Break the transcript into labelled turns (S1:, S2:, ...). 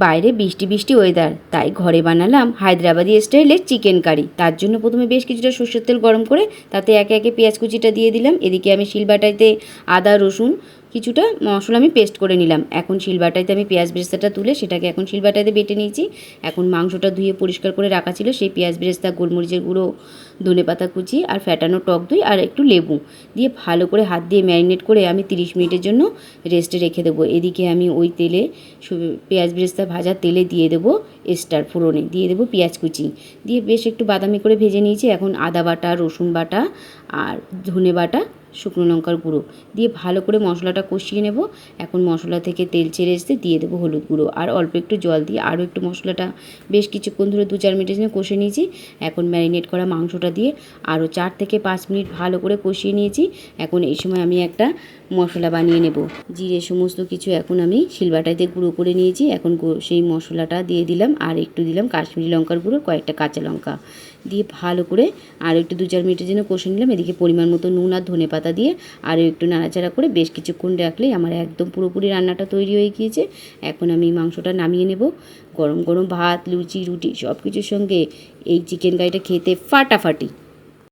S1: বাইরে বৃষ্টি বৃষ্টি ওয়েদার, তাই ঘরে বানালাম হায়দ্রাবাদি স্টাইলের চিকেন কারি। তার জন্য প্রথমে বেশ কিছুটা সর্ষের তেল গরম করে তাতে একে একে পেঁয়াজ কুচিটা দিয়ে দিলাম। এদিকে আমি শিলবাটাইতে আদা রসুন কিছুটা মশলা আমি পেস্ট করে নিলাম। এখন শিলবাটাইতে আমি পেঁয়াজ বেরেস্তাটা তুলে সেটাকে এখন শিলবাটাইতে বেটে নিয়েছি। এখন মাংসটা ধুয়ে পরিষ্কার করে রাখা ছিল, সেই পেঁয়াজ বেরেস্তা, গোলমরিচের গুঁড়ো, ধনেপাতা কুচি আর ফ্যাটানো টক দই আর একটু লেবু দিয়ে ভালো করে হাত দিয়ে ম্যারিনেট করে আমি 30 মিনিটের জন্য রেস্টে রেখে দেবো। এদিকে আমি ওই তেলে পেঁয়াজ বেরেস্তা ভাজা তেলে দিয়ে দেবো স্টার ফোড়নে, দিয়ে দেবো পেঁয়াজ কুচি, দিয়ে বেশ একটু বাদামি করে ভেজে নিয়েছি। এখন আদা বাটা, রসুন বাটা আর ধনে বাটা, শুকনো লঙ্কার গুঁড়ো দিয়ে ভালো করে মশলাটা কষিয়ে নেব। এখন মশলা থেকে তেল ছেড়ে এসে দিয়ে দেবো হলুদ গুঁড়ো আর অল্প একটু জল দিয়ে আরও একটু মশলাটা বেশ কিছুক্ষণ ধরে 2-4 মিনিটের জন্য কষে নিয়েছি। এখন ম্যারিনেট করা মাংসটা দিয়ে আরও 4 থেকে 5 মিনিট ভালো করে কষিয়ে নিয়েছি। এখন এই সময় আমি একটা মশলা বানিয়ে নেব। জিরে সমস্ত কিছু এখন আমি শিলবাটাইতে গুঁড়ো করে নিয়েছি। এখন সেই মশলাটা দিয়ে দিলাম আর একটু দিলাম কাশ্মীরি লঙ্কার গুঁড়ো, কয়েকটা কাঁচা লঙ্কা দিয়ে ভালো করে আরও একটু 2-4 মিনিটের জন্য কষে নিলাম। এদিকে পরিমাণ মতো নুন আর ধনেপাতা দিয়ে আরও একটু নাড়াচাড়া করে বেশ কিছুক্ষণ রাখলেই আমার একদম পুরোপুরি রান্নাটা তৈরি হয়ে গিয়েছে। এখন আমি মাংসটা নামিয়ে নেব। গরম গরম ভাত, লুচি, রুটি সব কিছুর সঙ্গে এই চিকেন কারিটা খেতে ফাটাফাটি।